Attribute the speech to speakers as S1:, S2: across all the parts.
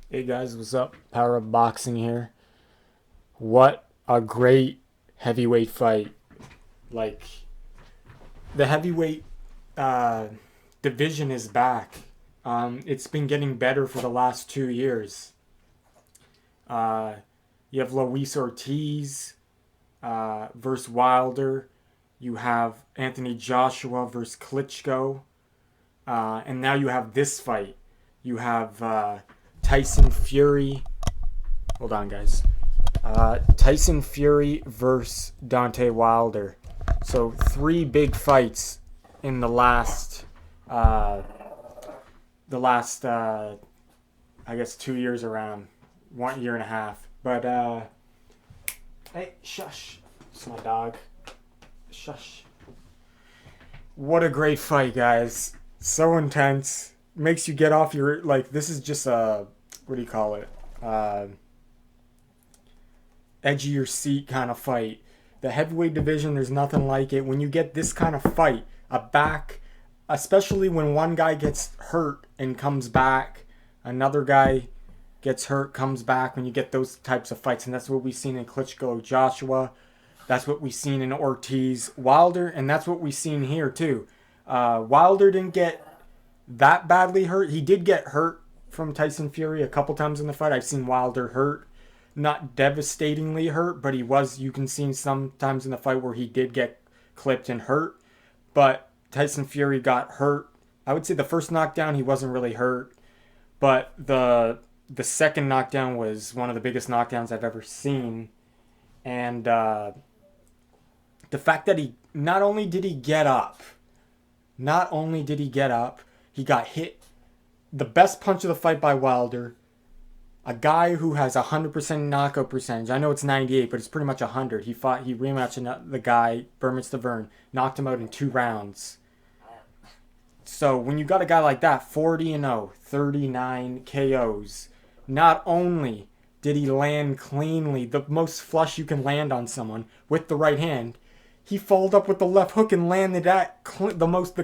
S1: Hey guys, what's up? Power Up Boxing here. What a great heavyweight fight. Like, the heavyweight uh, division is back. It's been getting better for the last 2 years. Uh, you have Luis Ortiz versus Wilder. You have Anthony Joshua versus Klitschko. And now you have this fight. You have Tyson Fury. Hold on, guys. Tyson Fury versus Deontay Wilder. So three big fights in uh, the last I guess 2 years around, 1 year and a half. But hey, shush, it's my dog. Shush. What a great fight, guys! So intense. Makes you get off your like. This is just a what do you call it? Edge of your seat kind of fight. The heavyweight division, there's nothing like it. When you get this kind of fight, a back, especially when one guy gets hurt and comes back, another guy gets hurt, comes back, when you get those types of fights. And that's what we've seen in Klitschko Joshua. That's what we've seen in Ortiz Wilder. And that's what we've seen here, too. Wilder didn't get that badly hurt. He did get hurt from Tyson Fury a couple times in the fight. I've seen Wilder hurt, not devastatingly hurt, but he was. You can see sometimes in the fight where he did get clipped and hurt. But Tyson Fury got hurt. I would say the first knockdown he wasn't really hurt, but the second knockdown was one of the biggest knockdowns I've ever seen. And the fact that he not only did he get up, not only did he get up, he got hit. The best punch of the fight by Wilder, a guy who has 100% knockout percentage. I know it's 98, but it's pretty much 100. He rematched the guy, Berman Stavern, knocked him out in 2 rounds. So when you got a guy like that, 40-0, 39 KOs, not only did he land cleanly, the most flush you can land on someone with the right hand, he followed up with the left hook and landed that the most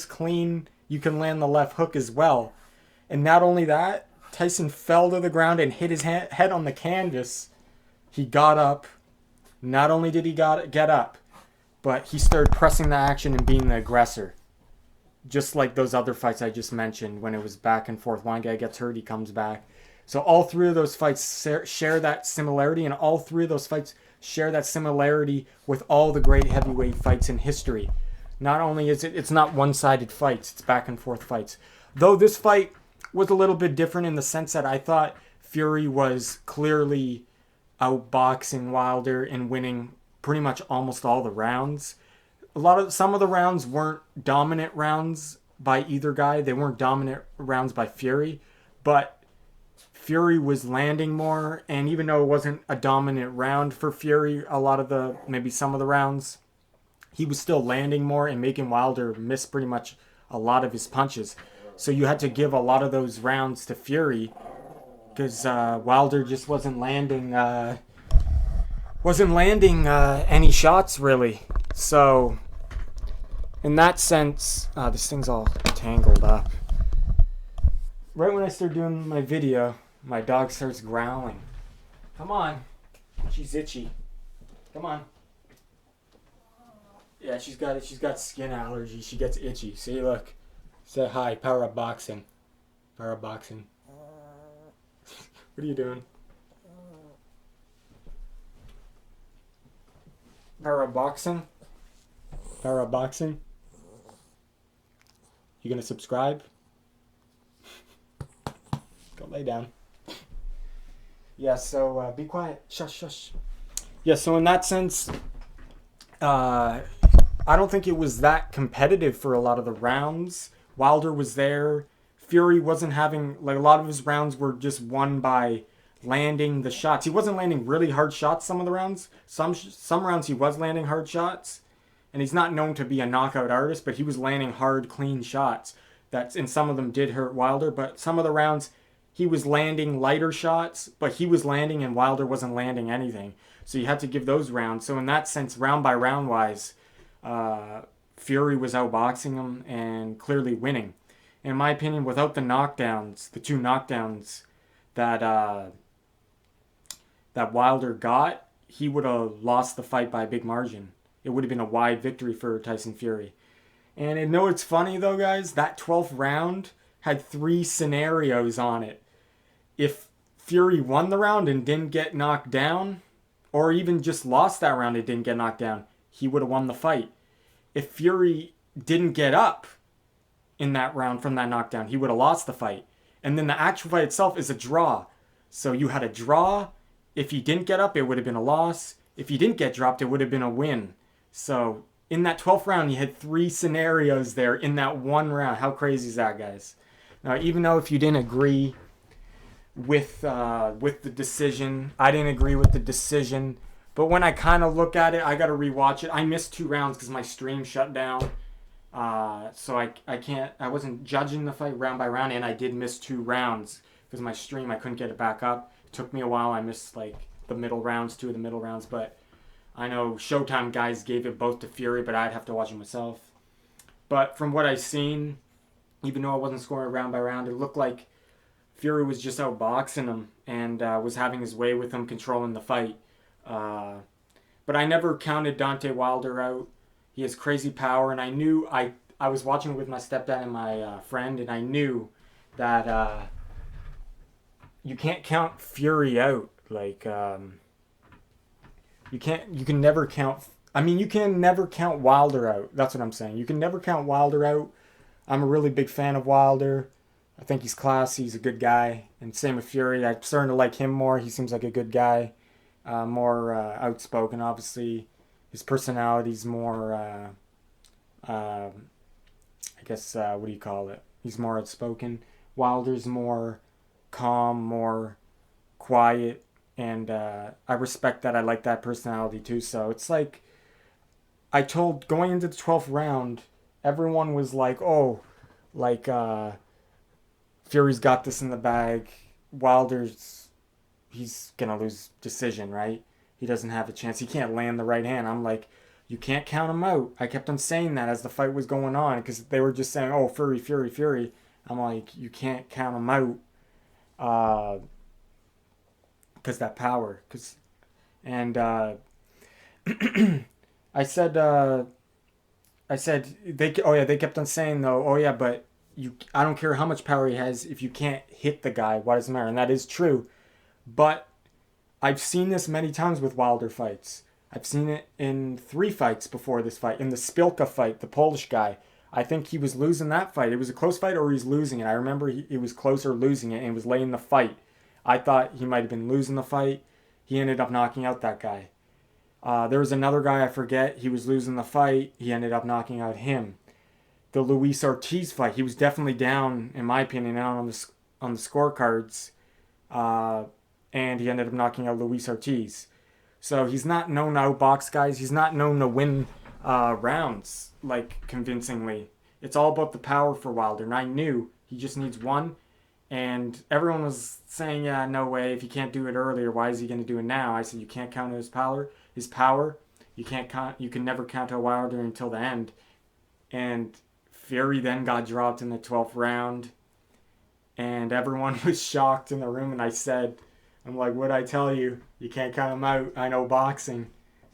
S1: clean you can land the left hook as well. And not only that, Tyson fell to the ground and hit his head on the canvas. He got up. Not only did he get up, but he started pressing the action and being the aggressor. Just like those other fights I just mentioned when it was back and forth. One guy gets hurt, he comes back. So all three of those fights share that similarity, and all three of those fights share that similarity with all the great heavyweight fights in history. Not only is it's not one-sided fights, it's back and forth fights. Though this fight was a little bit different in the sense that I thought Fury was clearly outboxing Wilder and winning pretty much almost all the rounds. Some of the rounds weren't dominant rounds by either guy. They weren't dominant rounds by Fury, but Fury was landing more, and even though it wasn't a dominant round for Fury, maybe some of the rounds, he was still landing more and making Wilder miss pretty much a lot of his punches. So you had to give a lot of those rounds to Fury because Wilder just wasn't landing any shots really. So in that sense, this thing's all tangled up. Right when I start doing my video, my dog starts growling. Come on, she's itchy. Come on. Yeah, she's got skin allergy. She gets itchy. See, look. Say hi, Power Up Boxing. Power Up Boxing. What are you doing? Power Up Boxing? Power Up Boxing? You gonna subscribe? Go lay down. Yeah, so be quiet. Shush, shush. Yeah, so in that sense, I don't think it was that competitive for a lot of the rounds. Wilder was there. Fury wasn't having, like, a lot of his rounds were just won by landing the shots. He wasn't landing really hard shots some of the rounds. Some rounds he was landing hard shots, and he's not known to be a knockout artist, but he was landing hard, clean shots. And some of them did hurt Wilder, but some of the rounds he was landing lighter shots, but he was landing and Wilder wasn't landing anything. So you had to give those rounds. So in that sense, round by round wise, Fury was outboxing him and clearly winning. In my opinion, without the knockdowns, the two knockdowns that that Wilder got, he would have lost the fight by a big margin. It would have been a wide victory for Tyson Fury. And I know it's funny though, guys. That 12th round had three scenarios on it. If Fury won the round and didn't get knocked down, or even just lost that round and didn't get knocked down, he would have won the fight. If Fury didn't get up in that round from that knockdown, he would have lost the fight. And then the actual fight itself is a draw. So you had a draw. If he didn't get up, it would have been a loss. If he didn't get dropped, it would have been a win. So in that 12th round, you had three scenarios there in that one round. How crazy is that, guys? Now, even though if you didn't agree with the decision, I didn't agree with the decision. But when I kind of look at it, I got to rewatch it. I missed 2 rounds because my stream shut down. So I wasn't judging the fight round by round, and I did miss 2 rounds because my stream, I couldn't get it back up. It took me a while. I missed like the middle rounds, 2 of the middle rounds, but I know Showtime guys gave it both to Fury, but I'd have to watch it myself. But from what I've seen, even though I wasn't scoring round by round, it looked like Fury was just outboxing him and was having his way with him, controlling the fight. But I never counted Deontay Wilder out. He has crazy power, and I knew I was watching it with my stepdad and my friend, and I knew that you can't count Fury out. Like you can never count. I mean, you can never count Wilder out. That's what I'm saying. You can never count Wilder out. I'm a really big fan of Wilder. I think he's classy. He's a good guy. And same with Fury. I'm starting to like him more. He seems like a good guy. More outspoken, obviously. His personality's more, I guess, what do you call it? He's more outspoken. Wilder's more calm, more quiet. And I respect that. I like that personality too. So it's like, going into the 12th round, everyone was like, oh, like, Fury's got this in the bag. He's going to lose decision, right? He doesn't have a chance. He can't land the right hand. I'm like, you can't count him out. I kept on saying that as the fight was going on because they were just saying, oh, Fury, Fury, Fury. I'm like, you can't count him out because that power. And I said, they kept on saying though, oh yeah, but I don't care how much power he has. If you can't hit the guy, why does it matter? And that is true. But I've seen this many times with Wilder fights. I've seen it in 3 fights before this fight. In the Spilka fight, the Polish guy, I think he was losing that fight. It was a close fight or he was losing it. I remember it was close or losing it and was laying the fight. I thought he might have been losing the fight. He ended up knocking out that guy. There was another guy, I forget. He was losing the fight. He ended up knocking out him. The Luis Ortiz fight, he was definitely down, in my opinion, down on the scorecards. And he ended up knocking out Luis Ortiz. So he's not known to outbox guys. He's not known to win rounds, like, convincingly. It's all about the power for Wilder. And I knew he just needs one. And everyone was saying, yeah, no way. If he can't do it earlier, why is he going to do it now? I said, you can't count his power. You can never count out Wilder until the end. And Fury then got dropped in the 12th round. And everyone was shocked in the room. And I said, I'm like, what'd I tell you? You can't count him out. I know boxing.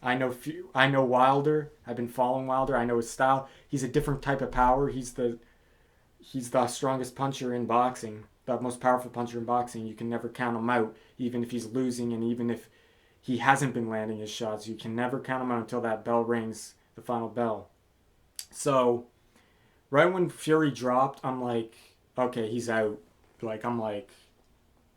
S1: I know Wilder. I've been following Wilder. I know his style. He's a different type of power. He's the strongest puncher in boxing. The most powerful puncher in boxing. You can never count him out. Even if he's losing and even if he hasn't been landing his shots. You can never count him out until that bell rings. The final bell. So, right when Fury dropped, I'm like, okay, he's out. I'm like,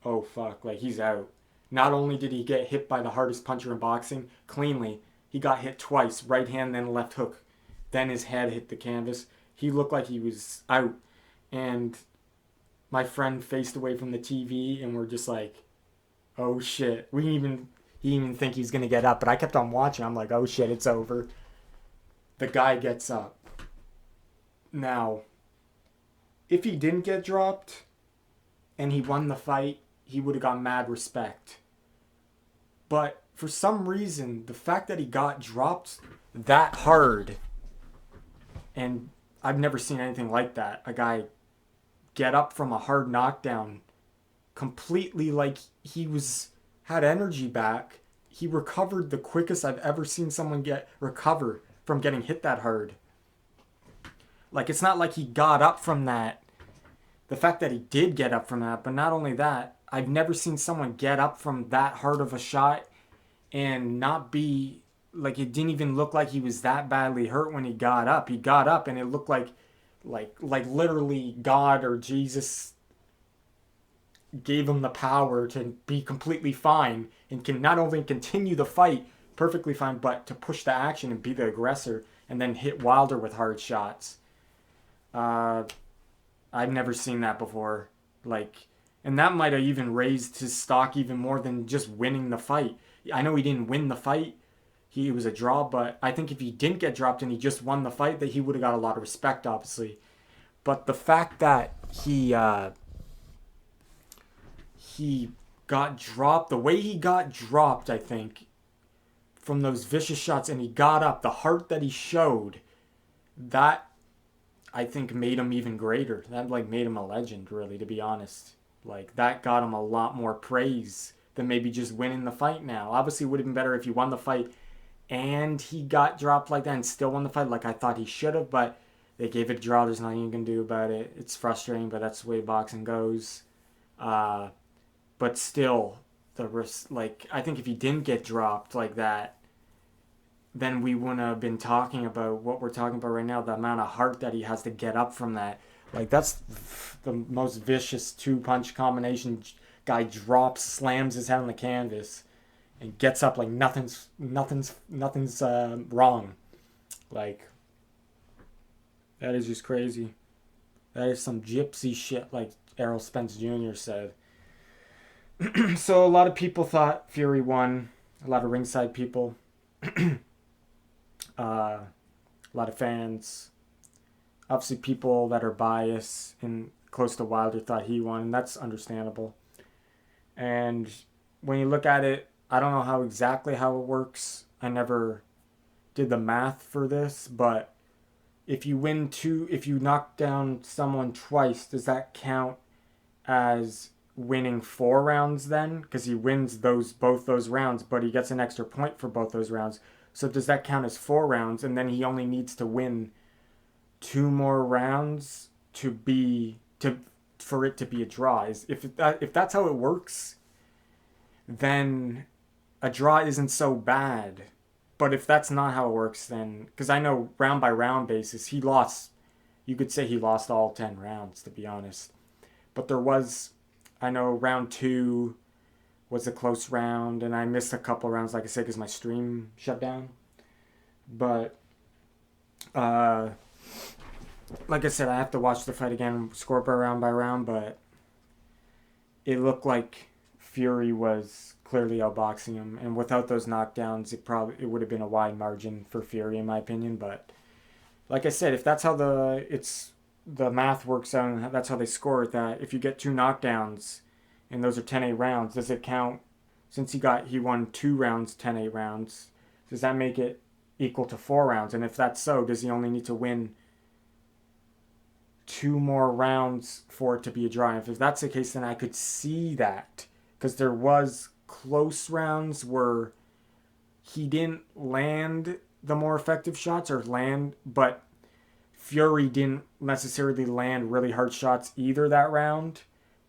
S1: oh fuck, he's out. Not only did he get hit by the hardest puncher in boxing, cleanly, he got hit twice, right hand, then left hook. Then his head hit the canvas. He looked like he was out. And my friend faced away from the TV, and we're just like, oh shit. He didn't even think he was going to get up, but I kept on watching. I'm like, oh shit, it's over. The guy gets up. Now, if he didn't get dropped and he won the fight, he would have got mad respect. But for some reason, the fact that he got dropped that hard, and I've never seen anything like that, a guy get up from a hard knockdown completely, like had energy back. He recovered the quickest I've ever seen someone recover from getting hit that hard. Like, it's not like he got up from that. The fact that he did get up from that, but not only that, I've never seen someone get up from that hard of a shot and not be, like, it didn't even look like he was that badly hurt when he got up. He got up and it looked like literally God or Jesus gave him the power to be completely fine and can not only continue the fight perfectly fine, but to push the action and be the aggressor and then hit Wilder with hard shots. I've never seen that before. Like, and that might have even raised his stock even more than just winning the fight. I know he didn't win the fight. He was a draw, but I think if he didn't get dropped and he just won the fight, that he would have got a lot of respect, obviously. But the fact that he got dropped, the way he got dropped, I think, from those vicious shots, and he got up, the heart that he showed, that I think made him even greater. That like made him a legend, really, to be honest. Like, that got him a lot more praise than maybe just winning the fight now. Obviously, it would have been better if he won the fight and he got dropped like that and still won the fight like I thought he should have, but they gave it a draw. There's nothing you can do about it. It's frustrating, but that's the way boxing goes. But still, I think if he didn't get dropped like that, then we wouldn't have been talking about what we're talking about right now, the amount of heart that he has to get up from that. Like, that's the most vicious two-punch combination. Guy drops, slams his head on the canvas, and gets up like nothing's wrong. Like, that is just crazy. That is some gypsy shit, like Errol Spence Jr. said. So a lot of people thought Fury won. A lot of ringside people. A lot of fans. Obviously, people that are biased and close to Wilder thought he won, and that's understandable. And when you look at it, I don't know exactly how it works. I never did the math for this, but if you knock down someone twice, does that count as winning 4 rounds then? Because he wins both those rounds, but he gets an extra point for both those rounds. So does that count as 4 rounds, and then he only needs to win 2 more rounds for it to be a draw? If that's how it works, then a draw isn't so bad. But if that's not how it works, then, because I know round by round basis, he lost. You could say he lost all 10 rounds, to be honest. But I know round 2 was a close round, and I missed a couple rounds, like I said, because my stream shut down. But like I said, I have to watch the fight again, score by round, but it looked like Fury was clearly outboxing him, and without those knockdowns, it would have been a wide margin for Fury, in my opinion. But like I said, if that's how the math works out, and that's how they score it, that if you get 2 knockdowns and those are 10-8 rounds, does it count? Since he won 2 rounds, 10-8 rounds, does that make it equal to 4 rounds? And if that's so, does he only need to win 2 more rounds for it to be a draw? And if that's the case, then I could see that, because there was close rounds where he didn't land the more effective shots but Fury didn't necessarily land really hard shots either that round.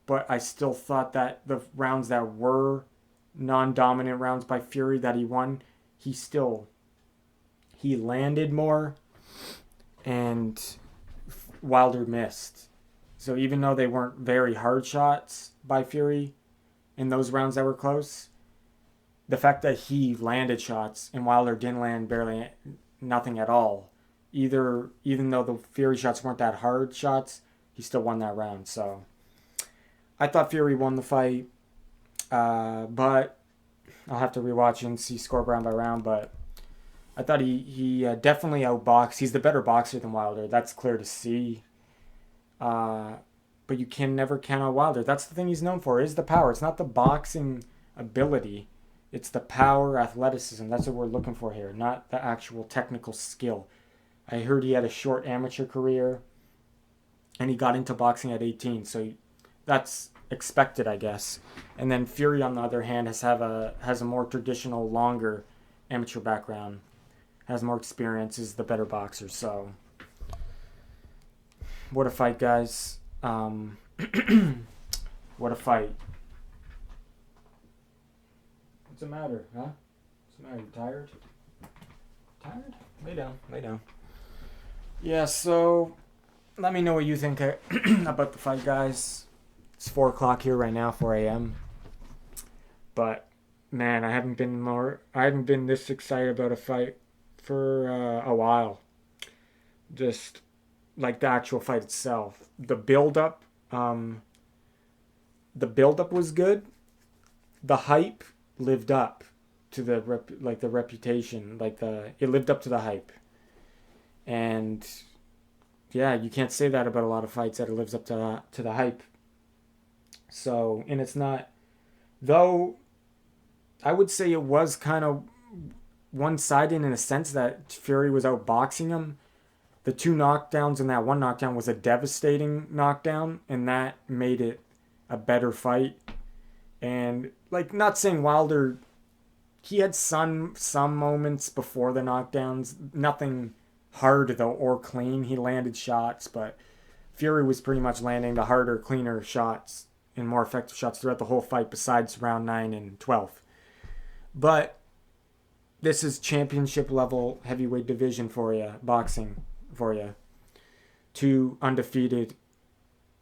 S1: But I still thought that the rounds that were non-dominant rounds by Fury that he won, he landed more, and Wilder missed. So even though they weren't very hard shots by Fury in those rounds that were close, the fact that he landed shots and Wilder didn't land barely nothing at all, even though the Fury shots weren't that hard shots, he still won that round. So I thought Fury won the fight, but I'll have to rewatch and see score round by round. But I thought he definitely outboxed. He's the better boxer than Wilder. That's clear to see. But you can never count on Wilder. That's the thing he's known for, is the power. It's not the boxing ability. It's the power, athleticism. That's what we're looking for here, not the actual technical skill. I heard he had a short amateur career. and he got into boxing at 18. So that's expected, I guess. And then Fury, on the other hand, has a more traditional, longer amateur background, has more experience, is the better boxer. So what a fight, guys. What a fight. What's the matter, huh? What's the matter? You tired? Tired? Lay down. Lay down. Yeah, so let me know what you think about the fight, guys. It's 4 o'clock here right now, 4 a.m. But man, I haven't been this excited about a fight for a while. Just like the actual fight itself. The build up was good. The hype lived up to the reputation, it lived up to the hype. And yeah, you can't say that about a lot of fights, that it lives up to the hype. So, and it's not, though I would say it was kind of one-sided in a sense that Fury was outboxing him. The 2 knockdowns and that 1 knockdown was a devastating knockdown, and that made it a better fight. And like, not saying Wilder, he had some moments before the knockdowns, nothing hard though or clean. He landed shots, but Fury was pretty much landing the harder, cleaner shots and more effective shots throughout the whole fight, besides round 9 and 12. But this is championship level heavyweight division for you, boxing for you. 2 undefeated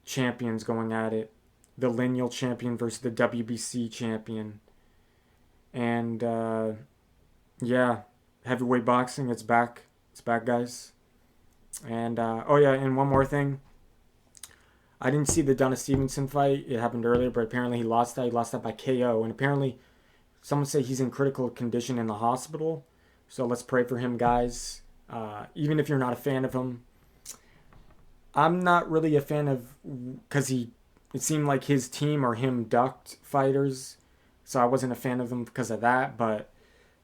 S1: champions going at it. The lineal champion versus the WBC champion. And yeah, heavyweight boxing, it's back. It's back, guys. And oh yeah, and one more thing. I didn't see the Donna Stevenson fight. It happened earlier, but apparently he lost that. He lost that by KO. And apparently someone say he's in critical condition in the hospital. So let's pray for him, guys. Even if you're not a fan of him. I'm not really a fan of, because it seemed like his team or him ducked fighters. So I wasn't a fan of them because of that. But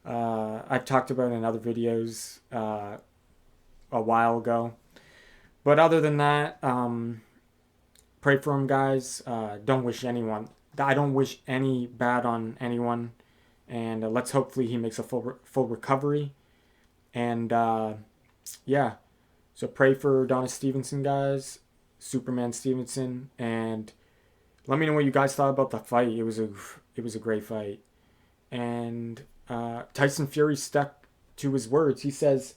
S1: I've talked about it in other videos a while ago. But other than that, pray for him, guys. Don't wish anyone. I don't wish any bad on anyone. And let's hopefully he makes a full recovery. And yeah. So pray for Donna Stevenson, guys. Superman Stevenson. And let me know what you guys thought about the fight. It was a great fight. And Tyson Fury stuck to his words. He says,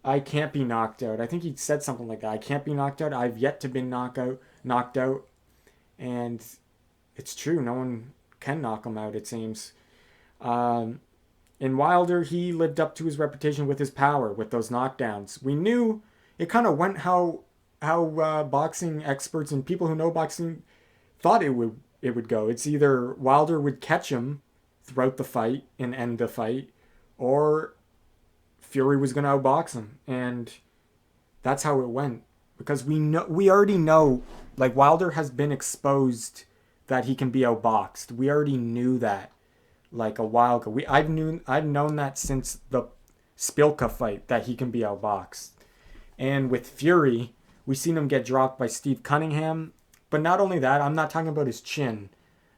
S1: I can't be knocked out. I think he said something like that. I can't be knocked out. I've yet to be knocked out. And it's true. No one can knock him out, it seems. In Wilder, he lived up to his reputation with his power, with those knockdowns. We knew it kind of went how boxing experts and people who know boxing thought it would go. It's either Wilder would catch him throughout the fight and end the fight, or Fury was going to outbox him. And that's how it went. Because we already know, like, Wilder has been exposed that he can be outboxed. We already knew that, like, a while ago. I've known that since the Spilka fight, that he can be outboxed. And with Fury, we've seen him get dropped by Steve Cunningham. But not only that, I'm not talking about his chin.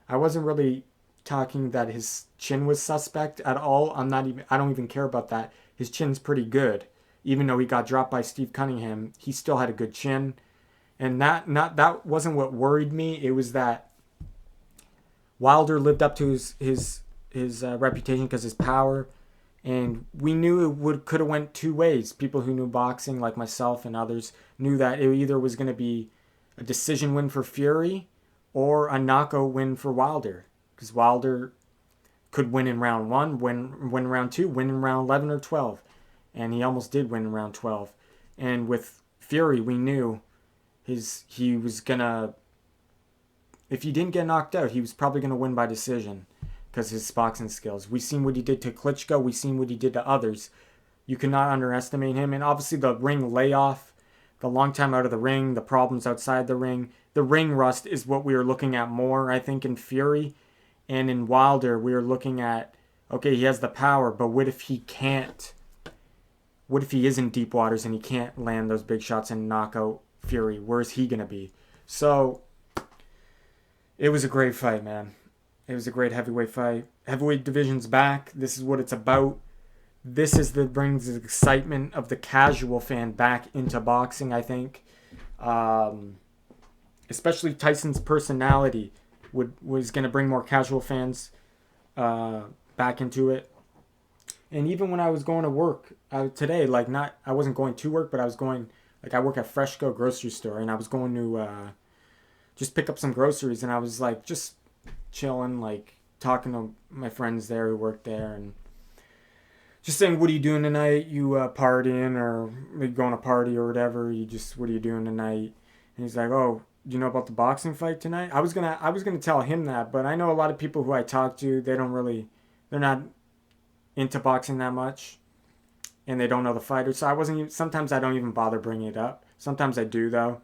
S1: I wasn't really talking that his chin was suspect at all. I don't even care about that. His chin's pretty good. Even though he got dropped by Steve Cunningham, he still had a good chin. And that wasn't what worried me. It was that Wilder lived up to his reputation because his power. And we knew it could have went 2 ways. People who knew boxing, like myself and others, knew that it either was going to be a decision win for Fury or a knockout win for Wilder. Because Wilder could win in round 1, win round 2, win in round 11 or 12. And he almost did win in round 12. And with Fury, we knew he was going to, if he didn't get knocked out, he was probably going to win by decision because his boxing skills. We've seen what he did to Klitschko. We've seen what he did to others. You cannot underestimate him. And obviously the ring layoff, the long time out of the ring, the problems outside the ring rust is what we are looking at more, I think, in Fury. And in Wilder, we are looking at, okay, he has the power, but what if he can't? What if he is in deep waters and he can't land those big shots and knock out Fury. Where's he gonna be? So it was a great fight, man. It was a great heavyweight fight. Heavyweight division's back. This is what it's about. This is the brings the excitement of the casual fan back into boxing, I think. Especially Tyson's personality was going to bring more casual fans back into it. And even when I was going to work today, I wasn't going to work, but I was going, I work at Freshco grocery store, and I was going to just pick up some groceries, and I was just chilling, talking to my friends there who worked there, and just saying, what are you doing tonight? You partying, or you going to party or whatever? What are you doing tonight? And he's like, oh, do you know about the boxing fight tonight? I was gonna tell him that, but I know a lot of people who I talk to, they're not into boxing that much, and they don't know the fighters. So sometimes I don't even bother bringing it up. Sometimes I do though.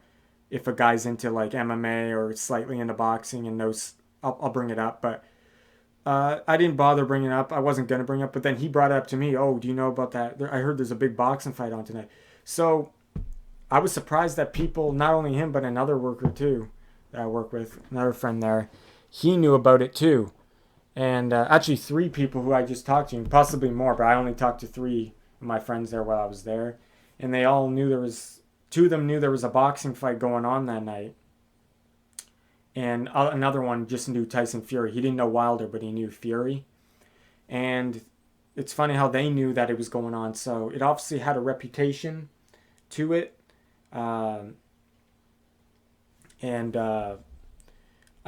S1: If a guy's into MMA or slightly into boxing and knows, I'll bring it up. But I didn't bother bringing it up. I wasn't going to bring it up, but then he brought it up to me. Oh, do you know about that? I heard there's a big boxing fight on tonight. So I was surprised that people, not only him, but another worker too that I work with, another friend there, he knew about it too. And actually 3 people who I just talked to, possibly more, but I only talked to 3 of my friends there while I was there. And they all knew 2 of them knew there was a boxing fight going on that night. And another one just knew Tyson Fury. He didn't know Wilder, but he knew Fury. And it's funny how they knew that it was going on. So it obviously had a reputation to it. I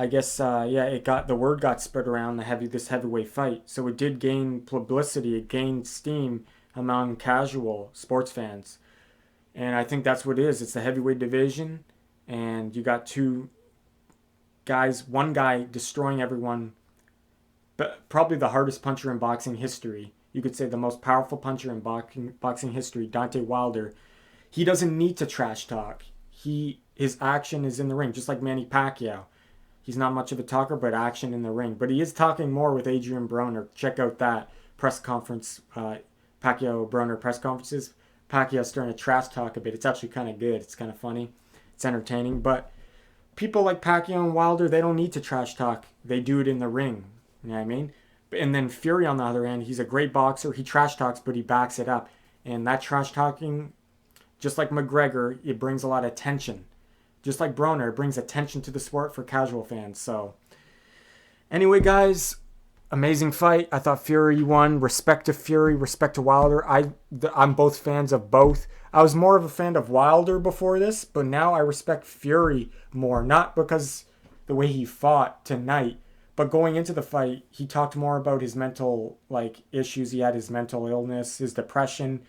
S1: guess, the word got spread around this heavyweight fight. So it did gain publicity. It gained steam among casual sports fans. And I think that's what it is. It's the heavyweight division. And you got 2 guys, one guy destroying everyone, but probably the hardest puncher in boxing history. You could say the most powerful puncher in boxing history, Deontay Wilder. He doesn't need to trash talk. His action is in the ring, just like Manny Pacquiao. He's not much of a talker, but action in the ring. But he is talking more with Adrian Broner. Check out that press conference, Pacquiao-Broner press conferences. Pacquiao's starting to trash talk a bit. It's actually kind of good. It's kind of funny. It's entertaining. But people like Pacquiao and Wilder, they don't need to trash talk. They do it in the ring. You know what I mean? And then Fury, on the other hand, he's a great boxer. He trash talks, but he backs it up. And that trash talking, just like McGregor, it brings a lot of attention. Just like Broner, it brings attention to the sport for casual fans. So, anyway, guys, amazing fight. I thought Fury won. Respect to Fury, respect to Wilder. I'm both fans of both. I was more of a fan of Wilder before this, but now I respect Fury more. Not because the way he fought tonight, but going into the fight, he talked more about his mental issues. He had his mental illness, his depression,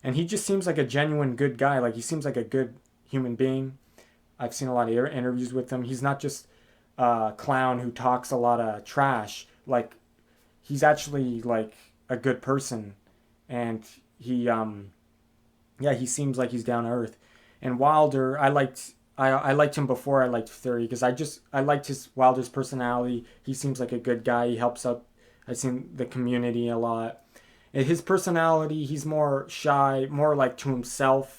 S1: and he just seems like a genuine good guy. He seems like a good human being. I've seen a lot of interviews with him. He's not just a clown who talks a lot of trash. He's actually a good person, and he seems like he's down to earth. And Wilder, I liked him before I liked Fury, because I liked Wilder's personality. He seems like a good guy. He helps out, I've seen, the community a lot. And his personality, he's more shy, more to himself.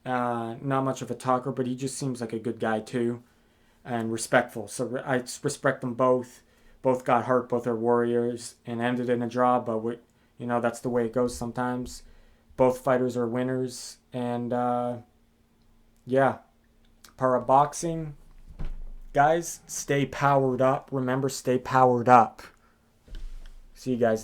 S1: Not much of a talker, but he just seems like a good guy too, and respectful. So I respect them both. Both got hurt. Both are warriors and ended in a draw. But that's the way it goes sometimes. Both fighters are winners, and PowerUpBoxing, guys, stay powered up. Remember, stay powered up. See you guys.